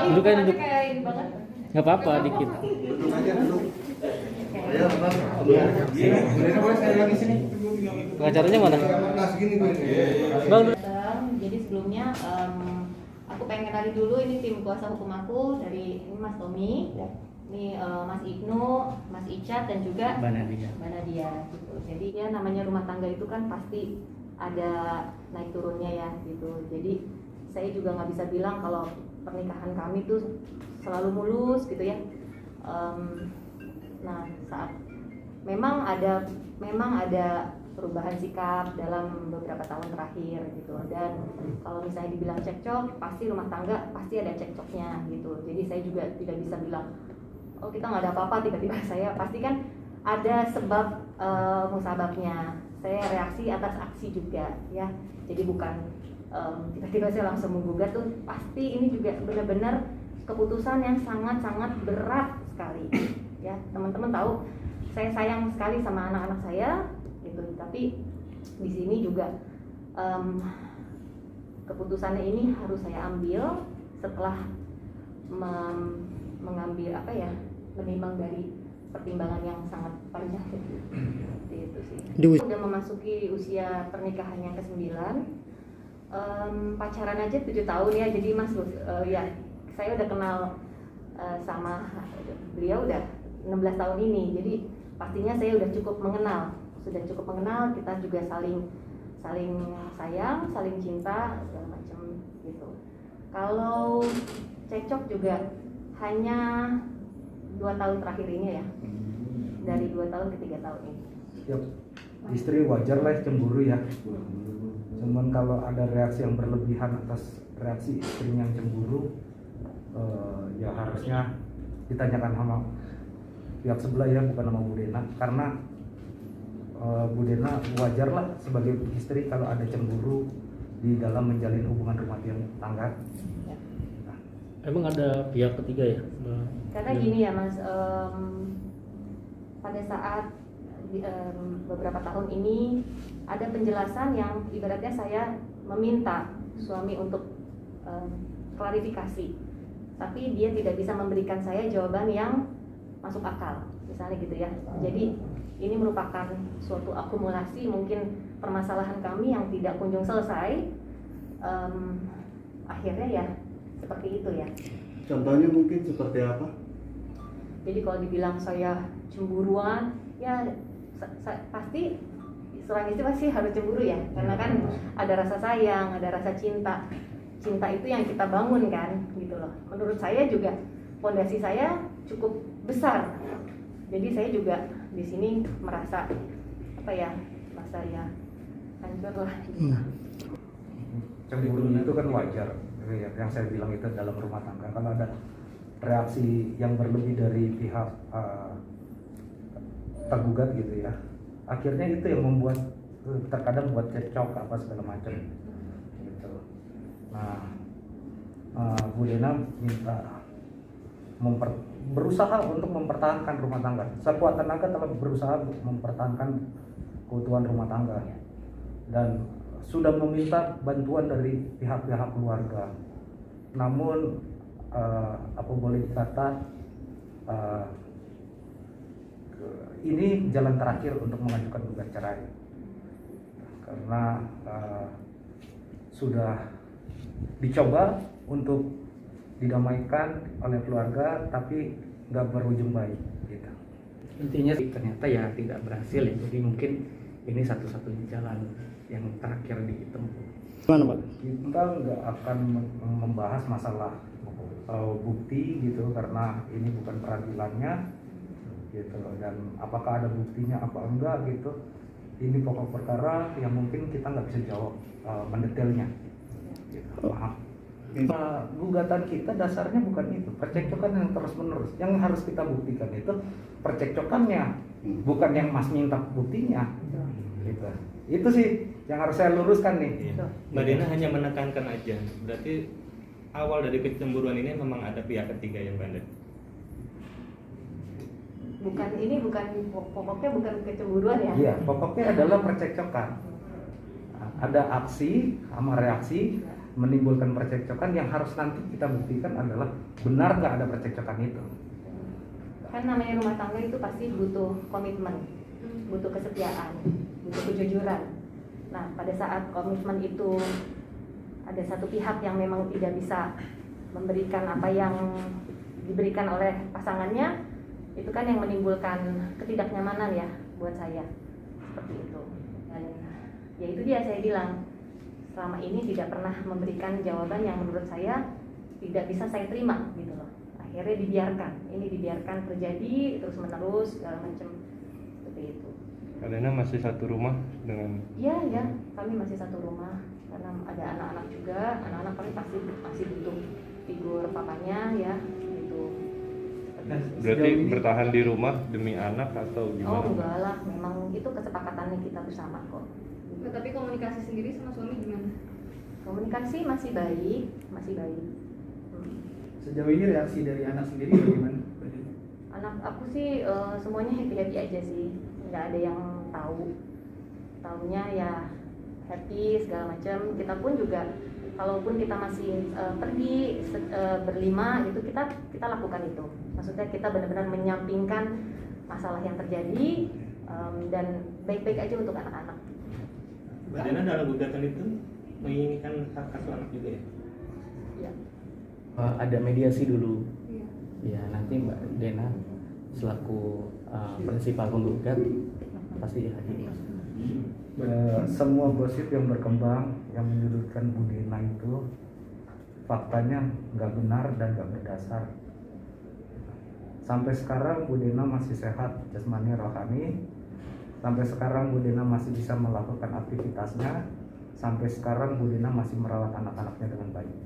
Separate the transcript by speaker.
Speaker 1: Duduk aja, duduk.
Speaker 2: Kayak ini banget.
Speaker 1: Nggak apa-apa, dikit.
Speaker 3: Duduk aja dulu. Ayo, Bang. Boleh saya lagi sini.
Speaker 1: Pengacaranya mana?
Speaker 3: Nah, segini gue ini.
Speaker 1: Bang,
Speaker 2: Jadi sebelumnya aku pengen kenali dulu ini tim kuasa hukum aku dari ini Mas Tommy, ini Mas Ibnu, Mas Icat dan juga
Speaker 1: Mbak Nadia.
Speaker 2: Mbak Nadia gitu. Jadi ya namanya rumah tangga itu kan pasti ada naik turunnya ya gitu. Jadi saya juga nggak bisa bilang kalau pernikahan kami tuh selalu mulus gitu ya. Nah saat memang ada perubahan sikap dalam beberapa tahun terakhir gitu, dan kalau misalnya dibilang cekcok pasti rumah tangga pasti ada cekcoknya gitu. Jadi saya juga tidak bisa bilang oh kita nggak ada apa-apa tiba-tiba saya pasti kan ada sebab musababnya. Saya reaksi atas aksi juga ya, jadi bukan tiba-tiba saya langsung menggugat tuh. Pasti ini juga benar-benar keputusan yang sangat-sangat berat sekali ya. Teman-teman tahu saya sayang sekali sama anak-anak saya gitu, tapi di sini juga keputusannya ini harus saya ambil setelah mengambil apa ya, menimbang dari pertimbangan yang sangat panjang gitu. Itu sih. Udah memasuki usia pernikahan yang ke-9. Pacaran aja 7 tahun ya. Jadi Mas ya saya udah kenal sama beliau udah 16 tahun ini. Jadi pastinya saya udah cukup mengenal, kita juga saling sayang, saling cinta segala macam gitu. Kalau cekcok juga hanya 2 tahun terakhir ini ya, dari 2 tahun ke 3 tahun ini.
Speaker 4: Setiap istri wajar lah cemburu ya. Cuman kalau ada reaksi yang berlebihan atas reaksi istrinya yang cemburu, ya harusnya ditanyakan sama pihak sebelah ya, bukan sama Bu Dena. Karena Bu Dena wajar lah sebagai istri kalau ada cemburu di dalam menjalin hubungan rumah tangga.
Speaker 1: Emang ada pihak ketiga ya?
Speaker 2: Karena gini ya Mas, pada saat beberapa tahun ini ada penjelasan yang ibaratnya saya meminta suami untuk klarifikasi, tapi dia tidak bisa memberikan saya jawaban yang masuk akal, misalnya gitu ya. Jadi ini merupakan suatu akumulasi mungkin permasalahan kami yang tidak kunjung selesai. Akhirnya ya seperti itu ya.
Speaker 3: Contohnya mungkin seperti apa?
Speaker 2: Jadi kalau dibilang saya cemburuan, ya pasti seorang istri pasti harus cemburu ya, karena kan ada rasa sayang, ada rasa cinta. Cinta itu yang kita bangun kan, gitu loh. Menurut saya juga fondasi saya cukup besar. Jadi saya juga di sini merasa apa ya, merasa ya hancur lah. Gitu.
Speaker 4: Cemburu itu kan wajar. Yang saya bilang itu dalam rumah tangga. Kalau ada reaksi yang berlebih dari pihak tergugat gitu ya, akhirnya itu yang membuat terkadang buat cekcok apa segala macam gitu. Nah, Bu Dena minta berusaha untuk mempertahankan rumah tangga. Sekuat tenaga telah berusaha mempertahankan keutuhan rumah tangga dan sudah meminta bantuan dari pihak-pihak keluarga. Namun apa boleh dikata ini jalan terakhir untuk mengajukan gugat cerai, karena sudah dicoba untuk didamaikan oleh keluarga tapi nggak berujung baik gitu.
Speaker 1: Intinya ternyata ya tidak berhasil ya. Jadi mungkin ini satu-satunya jalan yang terakhir ditempuh. Gimana Pak?
Speaker 4: Kita nggak akan membahas masalah bukti gitu, karena ini bukan peradilannya gitu, dan apakah ada buktinya apa enggak gitu. Ini pokok perkara yang mungkin kita nggak bisa jawab mendetailnya gitu. Maaf. Gugatan kita dasarnya bukan itu, percekcokan yang terus menerus. Yang harus kita buktikan itu percekcokannya, bukan yang Mas minta buktinya gitu. Itu sih yang harus saya luruskan nih.
Speaker 5: Mbak Dena hanya menekankan aja. Berarti awal dari kecemburuan ini memang ada pihak ketiga ya Mbak Dena?
Speaker 2: Pokoknya bukan kecemburuan ya.
Speaker 4: Iya, pokoknya adalah percekcokan. Ada aksi sama reaksi menimbulkan percekcokan yang harus nanti kita buktikan adalah benar nggak ada percekcokan itu.
Speaker 2: Kan namanya rumah tangga itu pasti butuh komitmen, butuh kesetiaan, butuh kejujuran. Nah, pada saat komitmen itu ada satu pihak yang memang tidak bisa memberikan apa yang diberikan oleh pasangannya, itu kan yang menimbulkan ketidaknyamanan ya buat saya, seperti itu. Dan ya itu dia, saya bilang selama ini tidak pernah memberikan jawaban yang menurut saya tidak bisa saya terima gitu loh. Akhirnya dibiarkan terjadi terus menerus segala macam seperti itu.
Speaker 6: Kalian masih satu rumah dengan?
Speaker 2: Iya, kami masih satu rumah karena ada anak-anak juga. Anak-anak kami pasti masih butuh figur papanya ya gitu.
Speaker 6: Berarti bertahan di rumah demi anak atau gimana?
Speaker 2: Oh enggak lah, memang itu kesepakatannya kita bersama kok.
Speaker 7: Nah, tapi komunikasi sendiri sama suami gimana?
Speaker 2: Komunikasi masih baik.
Speaker 3: Sejauh ini reaksi dari anak sendiri bagaimana?
Speaker 2: Anak aku sih semuanya happy aja sih, nggak ada yang taunya ya happy segala macam. Kita pun juga kalaupun kita masih pergi berlima gitu, kita lakukan itu. Maksudnya kita benar-benar menyampingkan masalah yang terjadi dan baik-baik aja untuk anak-anak.
Speaker 5: Mbak Dena dalam gugatan itu menginginkan hak asuh anak juga ya?
Speaker 2: Ya.
Speaker 1: Ada mediasi dulu.
Speaker 7: Iya.
Speaker 1: Ya, nanti Mbak Dena selaku prinsipal penggugat pasti hadir.
Speaker 4: Semua gosip yang berkembang yang menyudutkan Bu Dena itu faktanya nggak benar dan nggak berdasar. Sampai sekarang Bu Dena masih sehat jasmani rohani. Sampai sekarang Bu Dena masih bisa melakukan aktivitasnya. Sampai sekarang Bu Dena masih merawat anak-anaknya dengan baik.